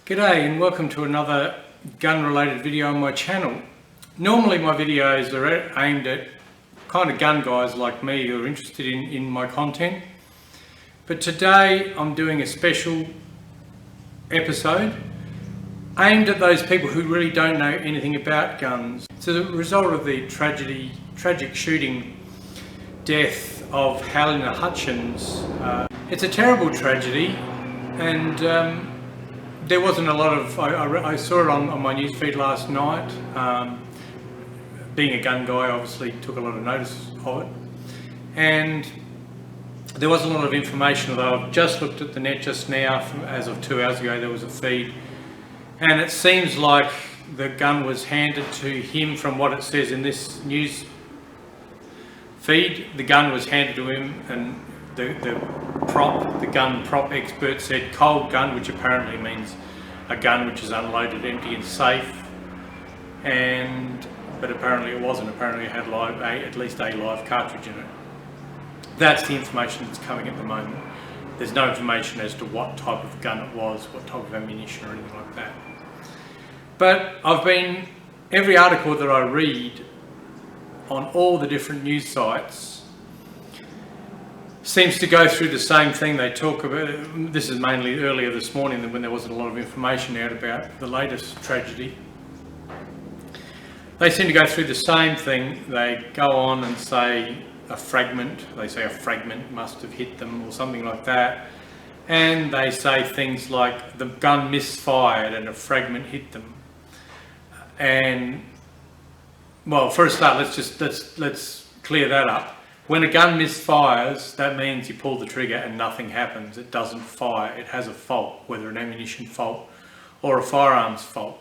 G'day and welcome to another gun related video on my channel. Normally my videos are aimed at kind of gun guys like me who are interested in my content, but today I'm doing a special episode aimed at those people who really don't know anything about guns. It's a result of the tragic shooting death of Halyna Hutchins. It's a terrible tragedy, and there wasn't a lot of, I saw it on my newsfeed last night. Being a gun guy, obviously took a lot of notice of it, and there wasn't a lot of information, although I've just looked at the net just now. As of 2 hours ago there was a feed, and it seems like the gun was handed to him. From what it says in this news feed, the gun was handed to him, and the gun prop expert said cold gun, which apparently means a gun which is unloaded, empty and safe, but apparently it wasn't. Apparently it had at least a live cartridge in it. That's the information that's coming at the moment. There's no information as to what type of gun it was, what type of ammunition or anything like that. But every article that I read on all the different news sites seems to go through the same thing. They talk about, this is mainly earlier this morning when there wasn't a lot of information out about the latest tragedy. They seem to go through the same thing. They go on and say a fragment must have hit them or something like that. And they say things like the gun misfired and a fragment hit them. And well, for a start, let's clear that up. When a gun misfires, that means you pull the trigger and nothing happens. It doesn't fire. It has a fault, whether an ammunition fault or a firearms fault.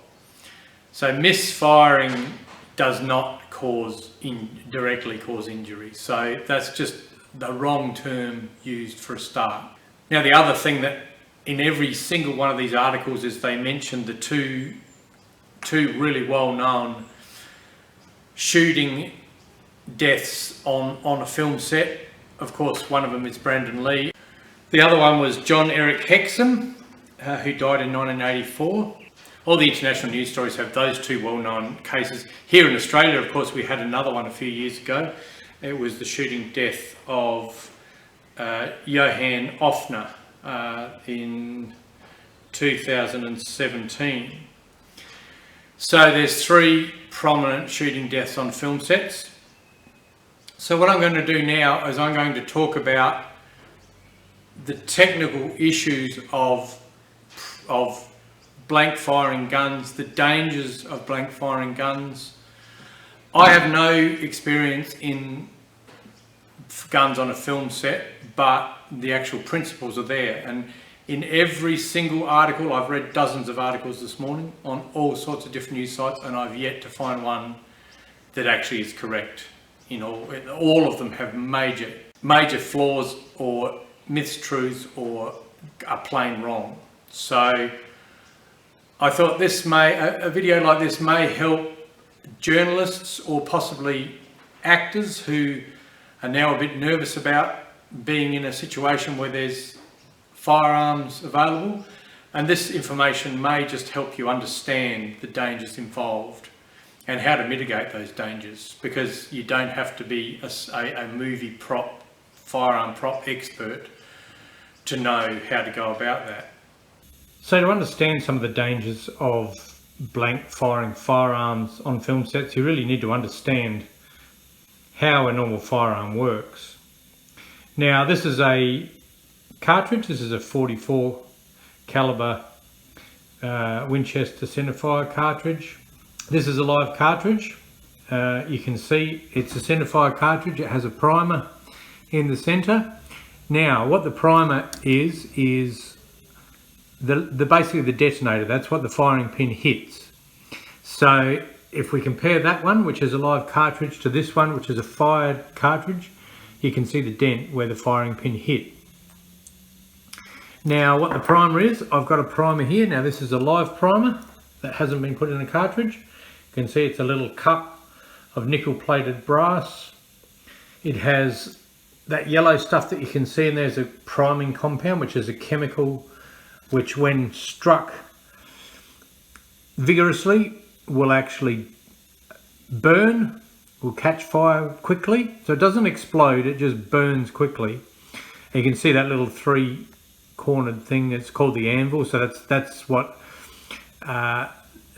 So misfiring does not directly cause injury. So that's just the wrong term used for a start. Now, the other thing that in every single one of these articles is they mention the two really well-known shooting deaths on a film set. Of course, one of them is Brandon Lee. The other one was John Eric Hexham, who died in 1984. All the international news stories have those two well-known cases. Here in Australia, of course, we had another one a few years ago. It was the shooting death of Johann Offner in 2017. So there's three prominent shooting deaths on film sets. So what I'm going to do now is I'm going to talk about the technical issues of blank firing guns, the dangers of blank firing guns. I have no experience in guns on a film set, but the actual principles are there. And in every single article, I've read dozens of articles this morning on all sorts of different news sites, and I've yet to find one that actually is correct. All of them have major flaws or mistruths or are plain wrong. So I thought a video like this may help journalists or possibly actors who are now a bit nervous about being in a situation where there's firearms available, and this information may just help you understand the dangers involved and how to mitigate those dangers, because you don't have to be a movie firearm prop expert to know how to go about that. So to understand some of the dangers of blank firing firearms on film sets, you really need to understand how a normal firearm works. Now, this is a cartridge. This is a 44 caliber Winchester centerfire cartridge. This is a live cartridge. You can see it's a centerfire cartridge. It has a primer in the center. Now, what the primer is basically the detonator. That's what the firing pin hits. So if we compare that one, which is a live cartridge, to this one, which is a fired cartridge, you can see the dent where the firing pin hit. Now, what the primer is, I've got a primer here. Now, this is a live primer that hasn't been put in a cartridge. You can see it's a little cup of nickel plated brass. It has that yellow stuff that you can see, and there's a priming compound, which is a chemical which when struck vigorously will actually burn, will catch fire quickly. So it doesn't explode, it just burns quickly. And you can see that little three-cornered thing that's called the anvil. So that's what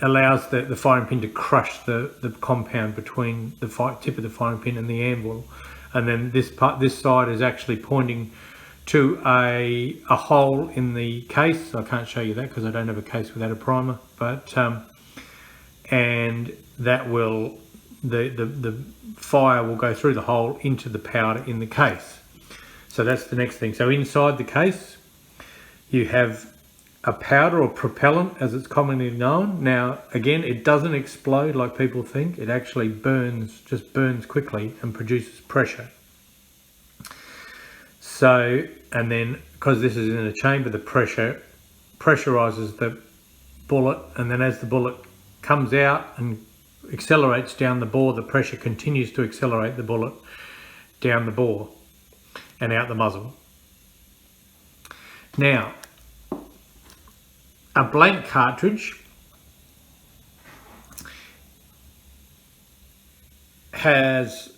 allows the firing pin to crush the compound between the tip of the firing pin and the anvil. And then this side is actually pointing to a hole in the case. I can't show you that because I don't have a case without a primer, but and that will the fire will go through the hole into the powder in the case. So that's the next thing. So inside the case you have a powder or propellant, as it's commonly known. Now again, it doesn't explode like people think. It actually just burns quickly and produces pressure. So, and then because this is in a chamber, the pressure pressurizes the bullet, and then as the bullet comes out and accelerates down the bore, the pressure continues to accelerate the bullet down the bore and out the muzzle. Now, a blank cartridge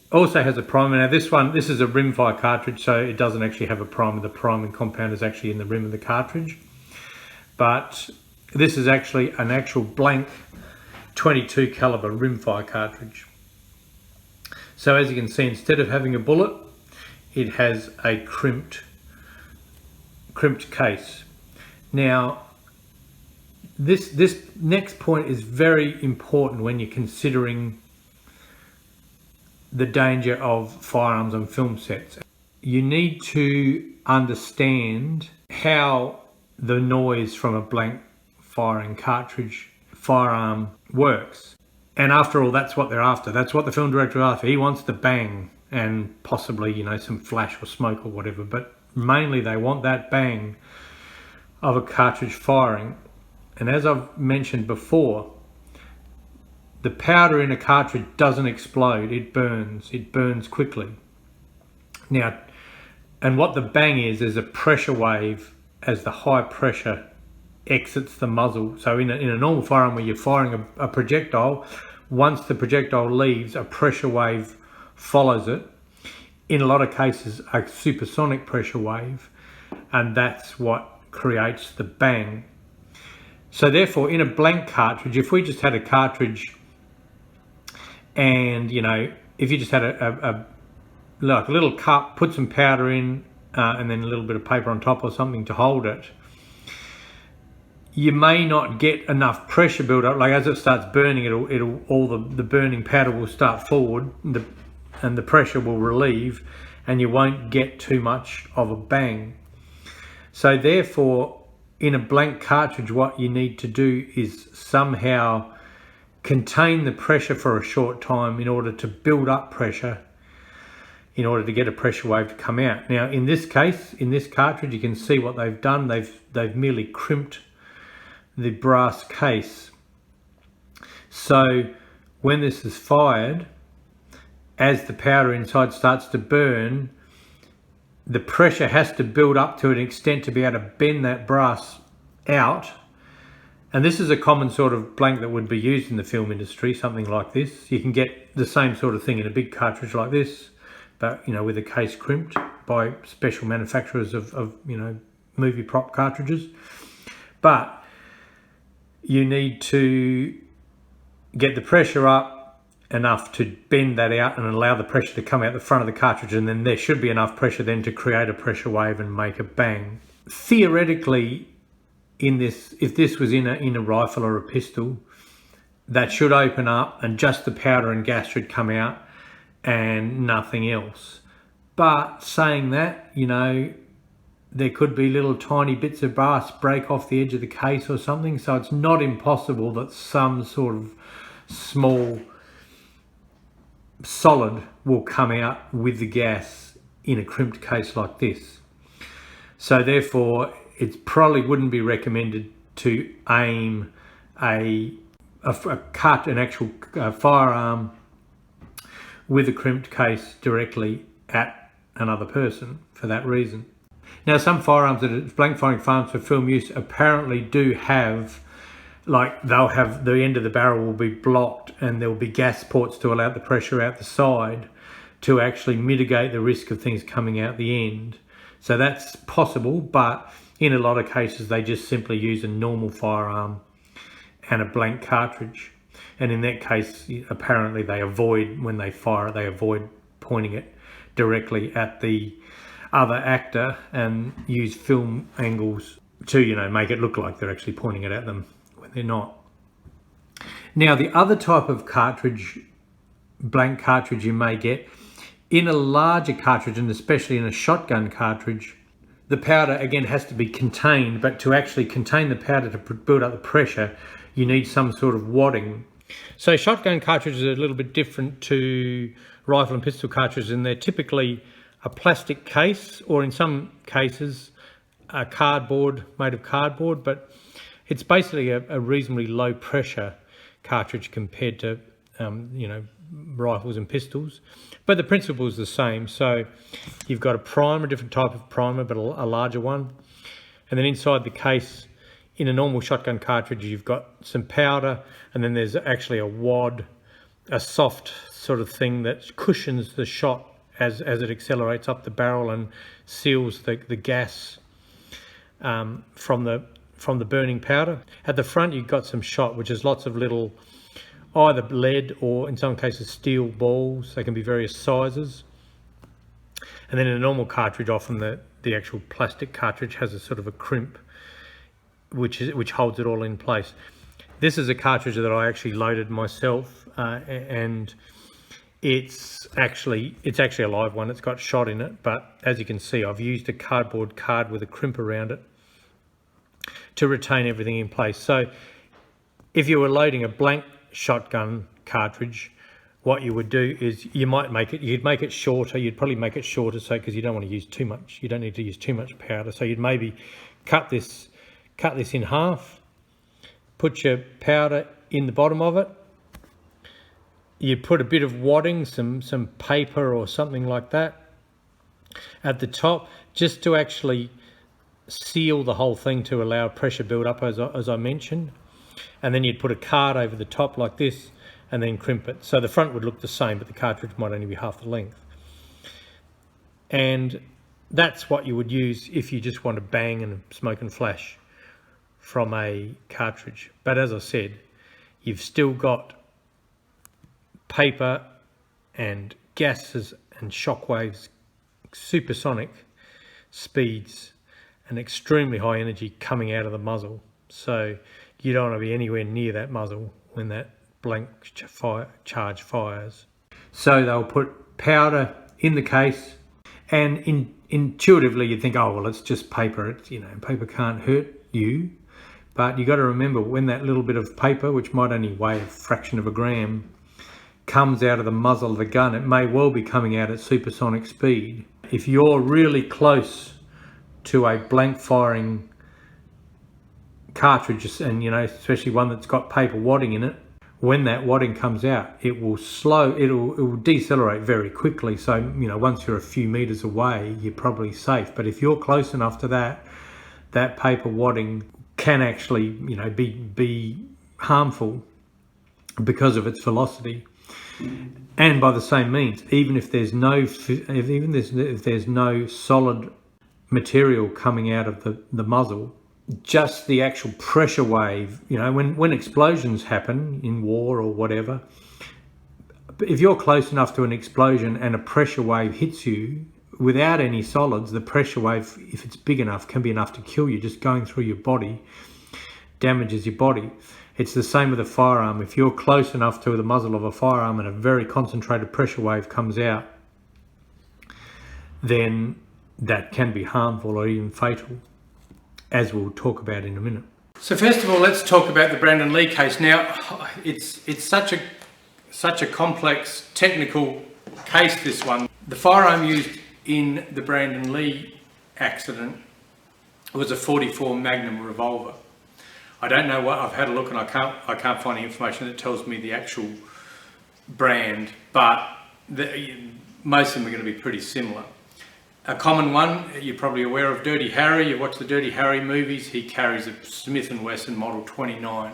also has a primer. Now this is a rimfire cartridge, so it doesn't actually have a primer. The priming compound is actually in the rim of the cartridge. But this is actually an actual blank 22 caliber rimfire cartridge. So as you can see, instead of having a bullet, it has a crimped case. Now, this next point is very important when you're considering the danger of firearms on film sets. You need to understand how the noise from a blank firing cartridge firearm works. And after all, that's what they're after. That's what the film director is after. He wants the bang and possibly, you know, some flash or smoke or whatever, but mainly they want that bang of a cartridge firing. And as I've mentioned before, the powder in a cartridge doesn't explode, it burns quickly. Now, and what the bang is a pressure wave as the high pressure exits the muzzle. So in a normal firearm where you're firing a projectile, once the projectile leaves, a pressure wave follows it. In a lot of cases, a supersonic pressure wave, and that's what creates the bang. So therefore, in a blank cartridge, if we just had a cartridge and, you know, if you just had like a little cup, put some powder in and then a little bit of paper on top or something to hold it, you may not get enough pressure build up. Like as it starts burning, all the burning powder will start forward and the pressure will relieve, and you won't get too much of a bang. So therefore, in a blank cartridge, what you need to do is somehow contain the pressure for a short time in order to build up pressure in order to get a pressure wave to come out. Now in this case, in this cartridge, you can see what they've done. They've merely crimped the brass case. So when this is fired, as the powder inside starts to burn, the pressure has to build up to an extent to be able to bend that brass out. And this is a common sort of blank that would be used in the film industry, something like this. You can get the same sort of thing in a big cartridge like this, but you know, with a case crimped by special manufacturers of you know, movie prop cartridges. But you need to get the pressure up enough to bend that out and allow the pressure to come out the front of the cartridge, and then there should be enough pressure then to create a pressure wave and make a bang. Theoretically, if this was in a rifle or a pistol, that should open up and just the powder and gas should come out and nothing else. But saying that, you know, there could be little tiny bits of brass break off the edge of the case or something, so it's not impossible that some sort of small solid will come out with the gas in a crimped case like this. So therefore, it probably wouldn't be recommended to aim an actual firearm with a crimped case directly at another person for that reason. Now, some firearms that are blank firing firearms for film use apparently do have like they'll have the end of the barrel will be blocked and there will be gas ports to allow the pressure out the side to actually mitigate the risk of things coming out the end. So that's possible, but in a lot of cases they just simply use a normal firearm and a blank cartridge. And in that case, apparently they avoid, when they fire it, they avoid pointing it directly at the other actor and use film angles to, you know, make it look like they're actually pointing it at them when they're not. Now, the other type of cartridge, blank cartridge you may get, in a larger cartridge, and especially in a shotgun cartridge, the powder again has to be contained, but to actually contain the powder to build up the pressure, you need some sort of wadding. So shotgun cartridges are a little bit different to rifle and pistol cartridges, and they're typically a plastic case, or in some cases a cardboard, made of cardboard, but it's basically a reasonably low pressure cartridge compared to you know, rifles and pistols, but the principle is the same. So you've got a primer, a different type of primer, but a larger one, and then inside the case in a normal shotgun cartridge you've got some powder, and then there's actually a wad, a soft sort of thing that cushions the shot as it accelerates up the barrel and seals the gas from the burning powder. At the front you've got some shot, which is lots of little either lead or in some cases steel balls. They can be various sizes. And then in a normal cartridge, often the actual plastic cartridge has a sort of a crimp which holds it all in place. This is a cartridge that I actually loaded myself, and it's actually a live one. It's got shot in it, but as you can see, I've used a cardboard card with a crimp around it to retain everything in place. So if you were loading a blank shotgun cartridge, what you would do is you'd make it shorter. You'd probably make it shorter, so because you don't want to use too much, you don't need to use too much powder. So you'd maybe cut this in half, put your powder in the bottom of it. You put a bit of wadding, some paper or something like that at the top, just to actually seal the whole thing to allow pressure build up, as I mentioned. And then you'd put a card over the top like this and then crimp it. So the front would look the same, but the cartridge might only be half the length. And that's what you would use if you just want to bang and smoke and flash from a cartridge. But as I said, you've still got paper and gases and shock waves, supersonic speeds and extremely high energy coming out of the muzzle. So you don't want to be anywhere near that muzzle when that blank charge fires. So they'll put powder in the case, and intuitively you'd think, oh well, it's just paper. It's, you know, paper can't hurt you. But you got to remember, when that little bit of paper, which might only weigh a fraction of a gram, comes out of the muzzle of the gun, it may well be coming out at supersonic speed. If you're really close to a blank firing cartridge, and you know, especially one that's got paper wadding in it, when that wadding comes out, it will decelerate very quickly. So, you know, once you're a few meters away, you're probably safe. But if you're close enough to that paper wadding can actually, you know, be harmful because of its velocity. And by the same means, even if there's no solid material coming out of the muzzle, just the actual pressure wave, you know, when explosions happen in war or whatever, if you're close enough to an explosion and a pressure wave hits you without any solids, the pressure wave, if it's big enough, can be enough to kill you. Just going through your body damages your body. It's the same with a firearm. If you're close enough to the muzzle of a firearm and a very concentrated pressure wave comes out, then that can be harmful or even fatal, as we'll talk about in a minute. So first of all, let's talk about the Brandon Lee case. Now, it's such a complex technical case, this one. The firearm used in the Brandon Lee accident was a .44 Magnum revolver. I don't know what, I've had a look and I can't find any information that tells me the actual brand, but most of them are going to be pretty similar. A common one, you're probably aware of Dirty Harry. You watch the Dirty Harry movies, he carries a Smith & Wesson Model 29.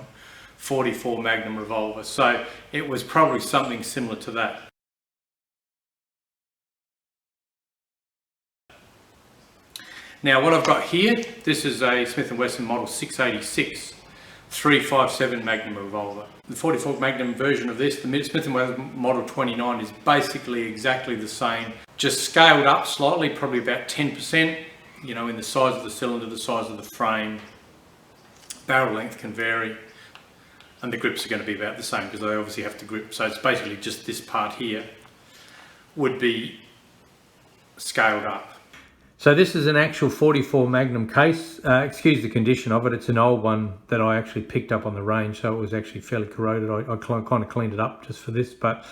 .44 Magnum revolver. So it was probably something similar to that. Now what I've got here, this is a Smith & Wesson model 686 .357 Magnum revolver. The .44 Magnum version of this, the Smith & Wesson model 29, is basically exactly the same, just scaled up slightly, probably about 10%, you know, in the size of the cylinder, the size of the frame. Barrel length can vary, and the grips are going to be about the same because they obviously have to grip. So it's basically just this part here would be scaled up. So this is an actual .44 Magnum case. Excuse the condition of it. It's an old one that I actually picked up on the range, so it was actually fairly corroded. I kind of cleaned it up just for this, but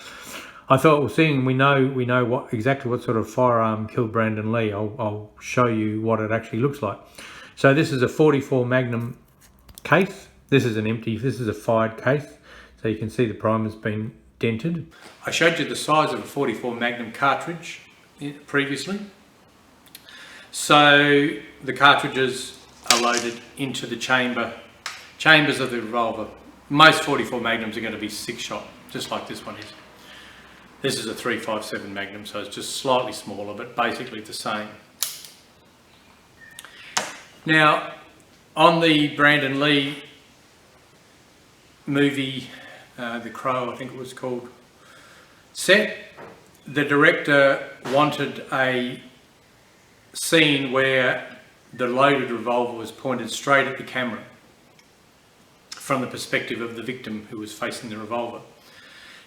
I thought, well, seeing we know exactly what sort of firearm killed Brandon Lee, I'll show you what it actually looks like. So this is a .44 Magnum case. This is a fired case, so you can see the primer's been dented. I showed you the size of a .44 Magnum cartridge previously. So the cartridges are loaded into the chambers of the revolver. Most .44 Magnums are going to be 6-shot, just like this one is. This is a .357 Magnum, so it's just slightly smaller, but basically the same. Now, on the Brandon Lee movie, The Crow, I think it was called, set, the director wanted a scene where the loaded revolver was pointed straight at the camera from the perspective of the victim who was facing the revolver.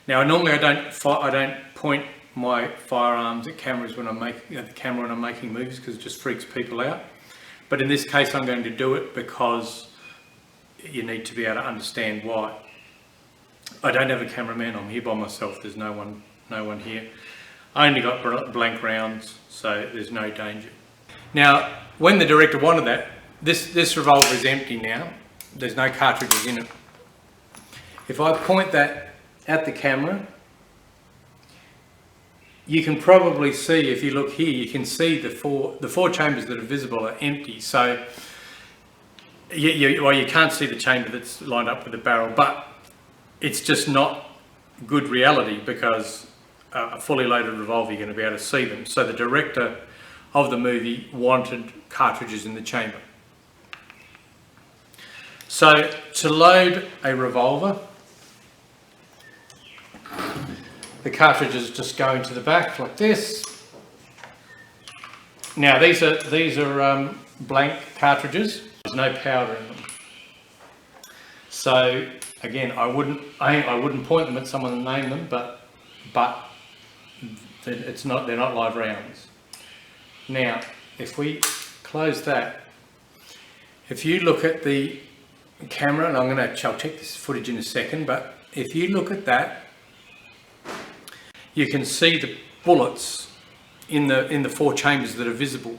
Now, normally I don't point my firearms at cameras when I'm making movies, because it just freaks people out. But in this case, I'm going to do it because you need to be able to understand why. I don't have a cameraman. I'm here by myself. There's no one here. I only got blank rounds, so there's no danger. Now, when the director wanted that, this revolver is empty now. There's no cartridges in it. If I point that at the camera, you can probably see, if you look here, you can see the four chambers that are visible are empty. So, you can't see the chamber that's lined up with the barrel, but it's just not good reality, because a fully loaded revolver, you're going to be able to see them. So the director of the movie wanted cartridges in the chamber. So to load a revolver, the cartridges just go into the back like this. Now these are blank cartridges. There's no powder in them. So again, I wouldn't point them at someone and name them, but they're not live rounds. Now, if we close that, if you look at the camera, and I'll check this footage in a second, but if you look at that, you can see the bullets in the four chambers that are visible.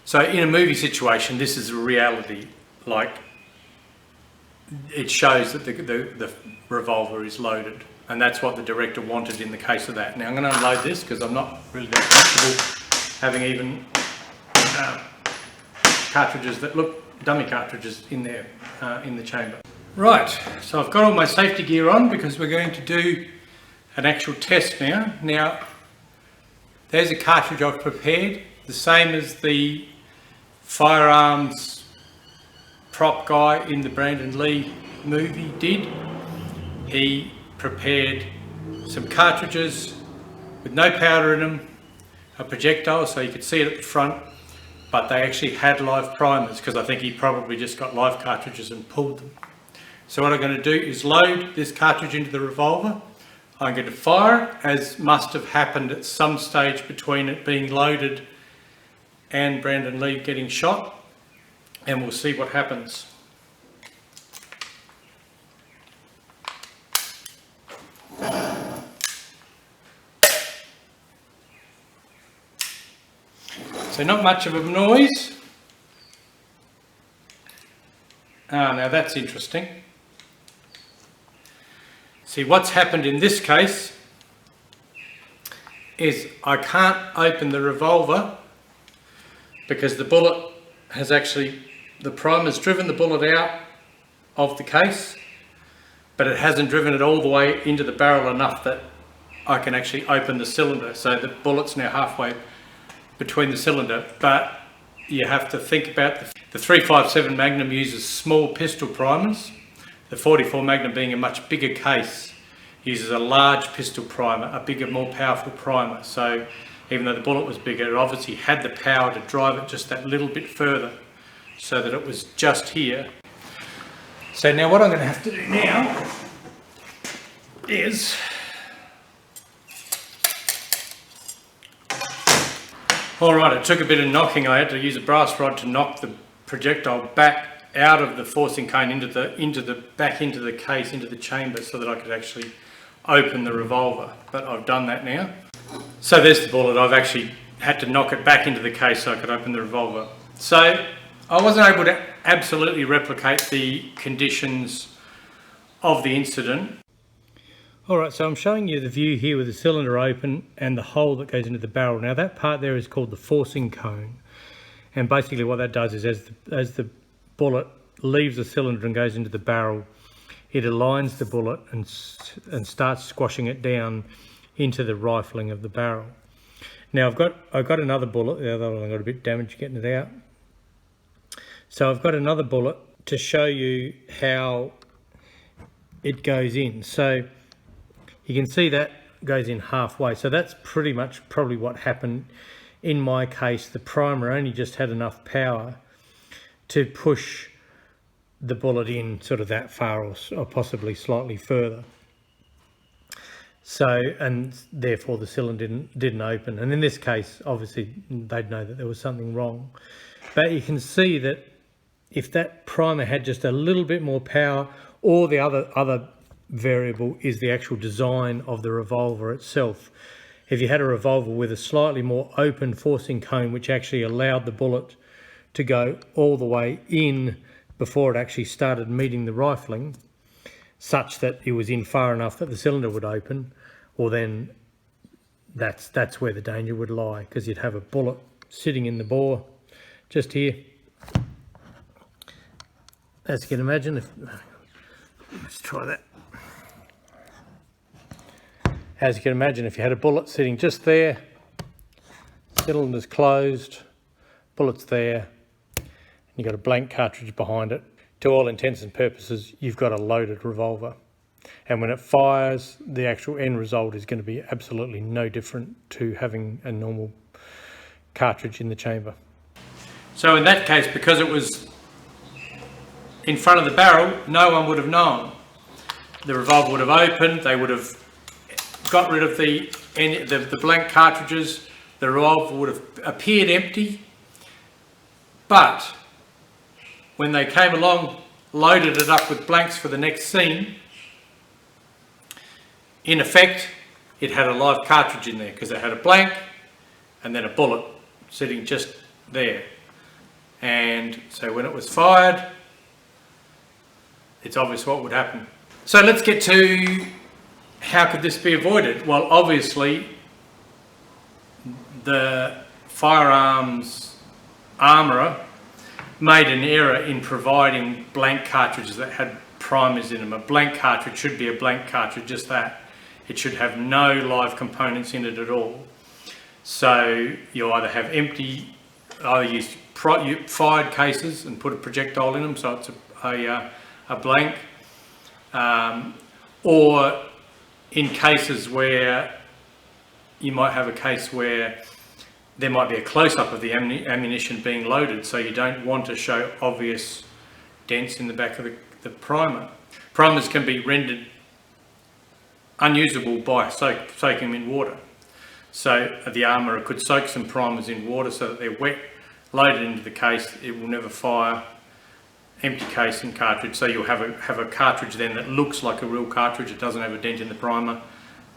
So in a movie situation, this is a reality. Like, it shows that the revolver is loaded. And that's what the director wanted in the case of that. Now I'm going to unload this because I'm not really that comfortable having even cartridges that look dummy cartridges in there in the chamber. Right, so I've got all my safety gear on because we're going to do an actual test now. Now, there's a cartridge I've prepared, the same as the firearms prop guy in the Brandon Lee movie did. He prepared some cartridges with no powder in them, a projectile so you could see it at the front, but they actually had live primers because I think he probably just got live cartridges and pulled them. So what I'm going to do is load this cartridge into the revolver. I'm going to fire it, as must have happened at some stage between it being loaded and Brandon Lee getting shot, and we'll see what happens. So not much of a noise. Now that's interesting. See, what's happened in this case is I can't open the revolver because the bullet has actually, the primer's driven the bullet out of the case, but it hasn't driven it all the way into the barrel enough that I can actually open the cylinder. So the bullet's now halfway between the cylinder, but you have to think about the 357 Magnum uses small pistol primers. The 44 Magnum, being a much bigger case, uses a large pistol primer, a bigger, more powerful primer. So even though the bullet was bigger, it obviously had the power to drive it just that little bit further so that it was just here. So now what I'm going to have to do now is, alright, it took a bit of knocking. I had to use a brass rod to knock the projectile back out of the forcing cone back into the case, into the chamber, so that I could actually open the revolver. But I've done that now. So there's the bullet. I've actually had to knock it back into the case so I could open the revolver. So I wasn't able to absolutely replicate the conditions of the incident. Alright, so I'm showing you the view here with the cylinder open and the hole that goes into the barrel. Now that part there is called the forcing cone, and basically what that does is as the bullet leaves the cylinder and goes into the barrel, it aligns the bullet and starts squashing it down into the rifling of the barrel. Now I've got another bullet. The other one I got a bit damaged getting it out. So I've got another bullet to show you how it goes in. So you can see that goes in halfway. So that's pretty much probably what happened in my case. The primer only just had enough power to push the bullet in sort of that far, or possibly slightly further. So, and therefore the cylinder didn't open. And in this case, obviously they'd know that there was something wrong. But you can see that if that primer had just a little bit more power, or the other variable is the actual design of the revolver itself. If you had a revolver with a slightly more open forcing cone, which actually allowed the bullet to go all the way in before it actually started meeting the rifling, such that it was in far enough that the cylinder would open, well then that's where the danger would lie, because you'd have a bullet sitting in the bore just here. As you can imagine, let's try that. As you can imagine, if you had a bullet sitting just there, cylinder's closed, bullet's there, and you've got a blank cartridge behind it, to all intents and purposes, you've got a loaded revolver. And when it fires, the actual end result is going to be absolutely no different to having a normal cartridge in the chamber. So in that case, because it was in front of the barrel, no one would have known. The revolver would have opened, they would have got rid of the blank cartridges, the revolver would have appeared empty, but when they came along, loaded it up with blanks for the next scene, in effect, it had a live cartridge in there, because it had a blank and then a bullet sitting just there. And so when it was fired, it's obvious what would happen. So let's get to how could this be avoided? Well, obviously, the firearms armourer made an error in providing blank cartridges that had primers in them. A blank cartridge should be a blank cartridge, just that. It should have no live components in it at all. So you'll either have empty, either use fired cases and put a projectile in them, so it's a blank, or in cases where you might have a case where there might be a close-up of the ammunition being loaded, so you don't want to show obvious dents in the back of the primer. Primers can be rendered unusable by soaking them in water. So the armourer could soak some primers in water so that they're wet, loaded into the case, it will never fire, empty case and cartridge. So you'll have a cartridge then that looks like a real cartridge. It doesn't have a dent in the primer,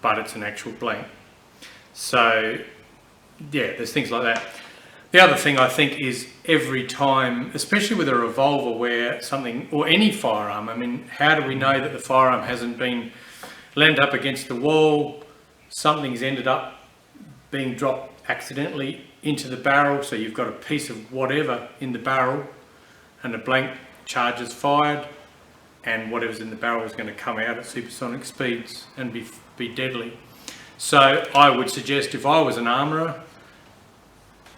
but it's an actual blank. So yeah, there's things like that. The other thing I think is every time, especially with a revolver where something, or any firearm, I mean, how do we know that the firearm hasn't been leaned up against the wall, something's ended up being dropped accidentally into the barrel, so you've got a piece of whatever in the barrel and a blank charge is fired. and whatever's in the barrel was going to come out at supersonic speeds and be deadly. So I would suggest, if I was an armourer,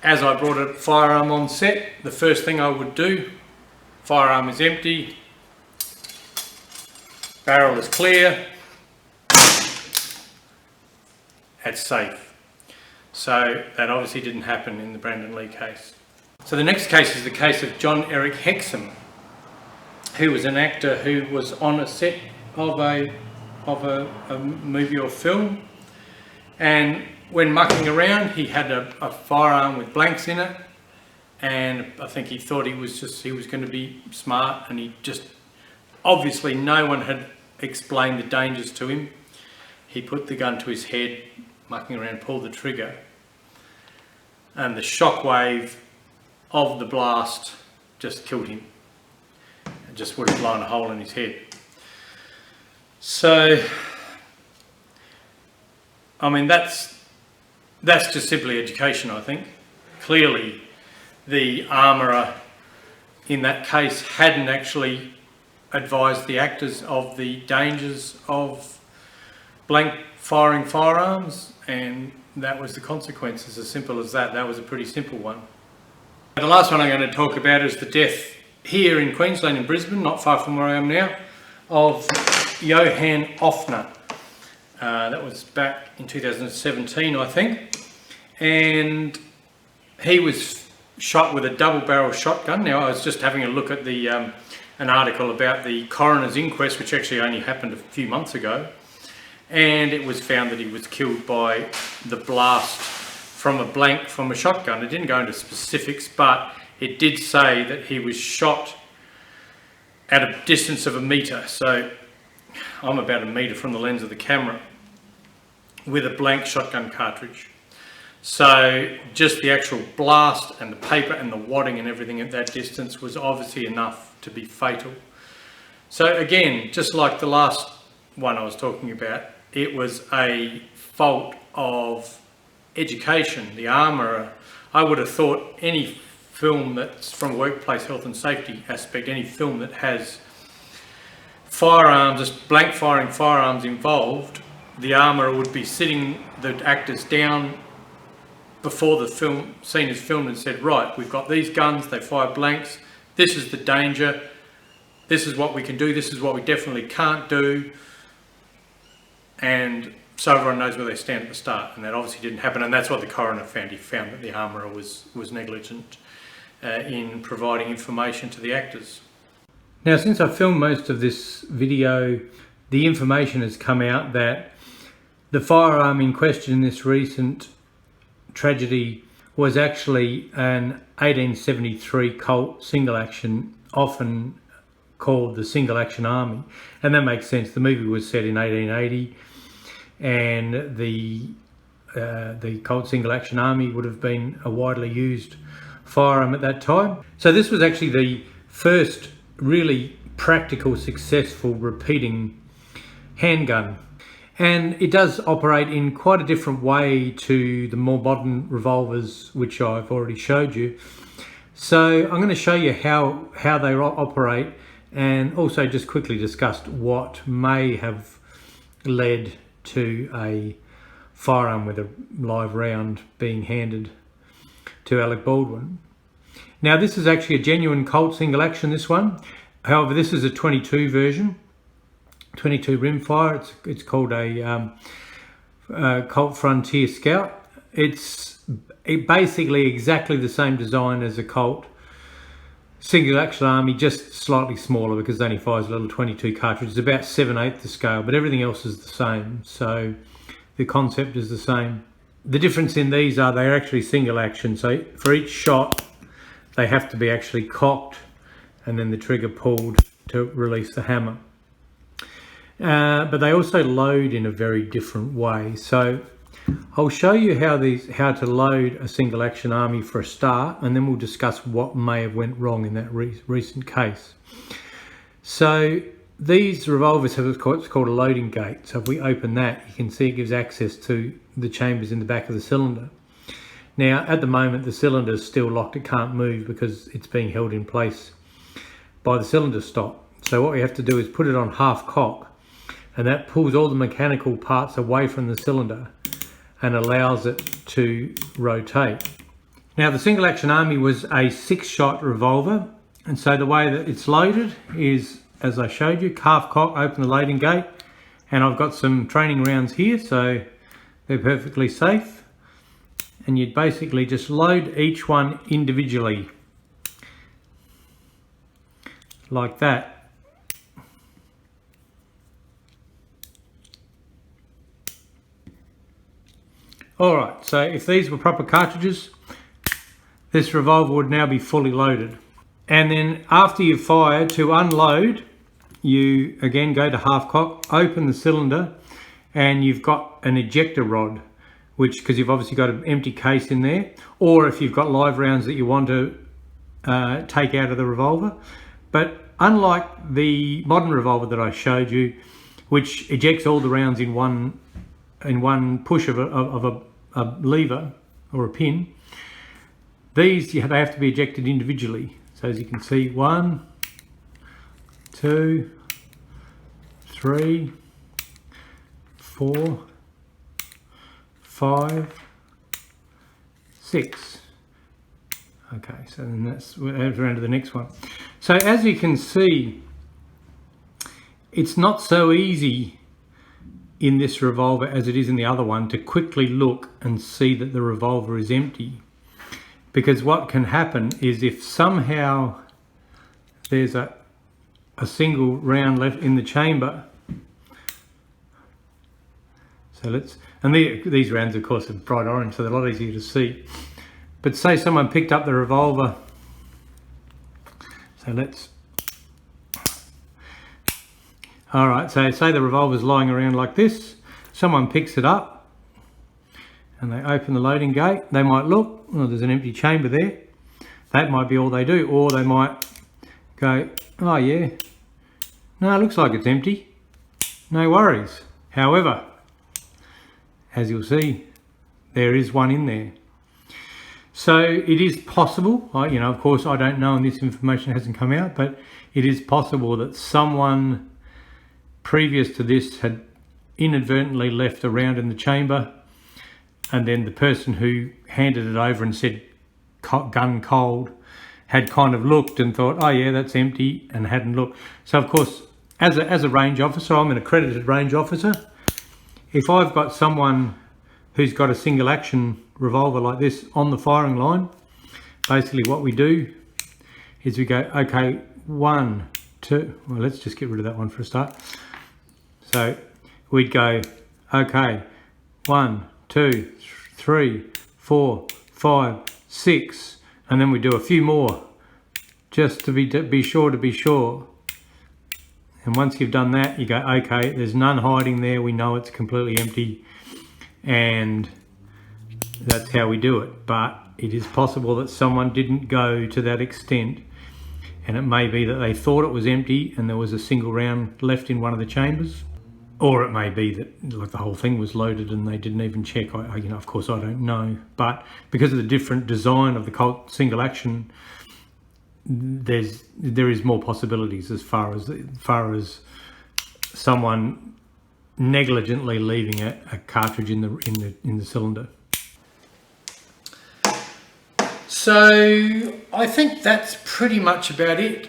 as I brought a firearm on set, the first thing I would do, firearm is empty, barrel is clear, that's safe. So that obviously didn't happen in the Brandon Lee case. So the next case is the case of John Eric Hexham, who was an actor who was on a set of a movie or film, and when mucking around he had a firearm with blanks in it, and I think he thought he was going to be smart, and he just, obviously no one had explained the dangers to him. He put the gun to his head, mucking around, pulled the trigger, and the shockwave of the blast just killed him. It just would have blown a hole in his head. So, I mean, that's just simply education, I think. Clearly, the armourer in that case hadn't actually advised the actors of the dangers of blank firing firearms, and that was the consequences. As simple as that. That was a pretty simple one. The last one I'm going to talk about is the death here in Queensland, in Brisbane, not far from where I am now, of Johann Offner. That was back in 2017, I think, and he was shot with a double-barrel shotgun. Now, I was just having a look at the an article about the coroner's inquest, which actually only happened a few months ago, and it was found that he was killed by the blast from a blank from a shotgun. It didn't go into specifics, but it did say that he was shot at a distance of 1 metre. So I'm about 1 metre from the lens of the camera with a blank shotgun cartridge. So just the actual blast and the paper and the wadding and everything at that distance was obviously enough to be fatal. So again, just like the last one I was talking about, it was a fault of education. The armourer, I would have thought any film that's from a workplace health and safety aspect, any film that has firearms, just blank firing firearms involved, the armourer would be sitting the actors down before the scene is filmed and said, right, we've got these guns, they fire blanks, this is the danger, this is what we can do, this is what we definitely can't do, and so everyone knows where they stand at the start. And that obviously didn't happen, and that's what the coroner found. He found that the armourer was negligent in providing information to the actors. Now, since I filmed most of this video, the information has come out that the firearm in question in this recent tragedy was actually an 1873 Colt single action, often called the Single Action Army, and that makes sense. The movie was set in 1880, and the Colt Single Action Army would have been a widely used firearm at that time. So this was actually the first really practical, successful repeating handgun, and it does operate in quite a different way to the more modern revolvers, which I've already showed you. So I'm going to show you how they operate, and also just quickly discuss what may have led to a firearm with a live round being handed to Alec Baldwin. Now, this is actually a genuine Colt single action, this one. However, this is a 22 version, 22 rimfire. It's called a Colt Frontier Scout. It's basically exactly the same design as a Colt Single Action Army, just slightly smaller because it only fires a little 22 cartridge. It's about 7/8 the scale, but everything else is the same. So the concept is the same. The difference in these are they're actually single action. So for each shot, they have to be actually cocked and then the trigger pulled to release the hammer. But they also load in a very different way. So I'll show you how to load a single action army for a start, and then we'll discuss what may have went wrong in that recent case. So these revolvers have what's called a loading gate. So if we open that, you can see it gives access to the chambers in the back of the cylinder. Now, at the moment, the cylinder is still locked. It can't move because it's being held in place by the cylinder stop. So what we have to do is put it on half cock, and that pulls all the mechanical parts away from the cylinder and allows it to rotate. Now the single action Army was a 6-shot revolver, and so the way that it's loaded is, as I showed you, half cock, open the loading gate, and I've got some training rounds here, so they're perfectly safe. And you'd basically just load each one individually, like that. Alright, so if these were proper cartridges, this revolver would now be fully loaded. And then after you've fired, to unload, you again go to half cock, open the cylinder, and you've got an ejector rod, which, because you've obviously got an empty case in there, or if you've got live rounds that you want to take out of the revolver. But unlike the modern revolver that I showed you, which ejects all the rounds in one push of a lever or a pin, these they have to be ejected individually. So as you can see, 1, 2, 3, 4, 5, 6. Okay, so then that's around to the next one. So as you can see, it's not so easy in this revolver as it is in the other one to quickly look and see that the revolver is empty, because what can happen is if somehow there's a single round left in the chamber, so these rounds of course are bright orange, so they're a lot easier to see, but say someone picked up the revolver, so alright, so say the revolver's lying around like this, someone picks it up and they open the loading gate, they might look, oh, there's an empty chamber there, that might be all they do, or they might go, oh yeah, no, it looks like it's empty, no worries. However, as you'll see, there is one in there. So it is possible, you know, of course I don't know and this information hasn't come out, but it is possible that someone previous to this had inadvertently left a round in the chamber, and then the person who handed it over and said gun cold had kind of looked and thought, oh yeah, that's empty, and hadn't looked. So of course, as a range officer, I'm an accredited range officer. If I've got someone who's got a single action revolver like this on the firing line, basically what we do is we go, okay, 1, 2, well, let's just get rid of that one for a start. So we'd go, okay, 1, 2, 3, 4, 5, 6, and then we do a few more just to be sure. And once you've done that, you go, okay, there's none hiding there, we know it's completely empty, and that's how we do it. But it is possible that someone didn't go to that extent, and it may be that they thought it was empty and there was a single round left in one of the chambers, or it may be that like the whole thing was loaded and they didn't even check. You know, of course I don't know, but because of the different design of the Colt single action, there is more possibilities as far as someone negligently leaving a cartridge in the cylinder. So I think that's pretty much about it.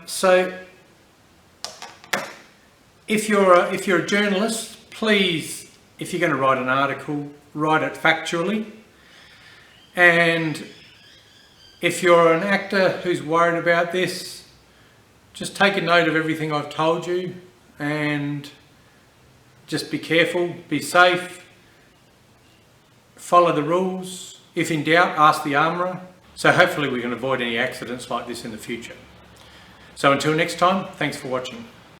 So if you're a journalist, please, if you're going to write an article, write it factually. And if you're an actor who's worried about this, just take a note of everything I've told you and just be careful, be safe, follow the rules. If in doubt, ask the armourer. So hopefully we can avoid any accidents like this in the future. So until next time, thanks for watching.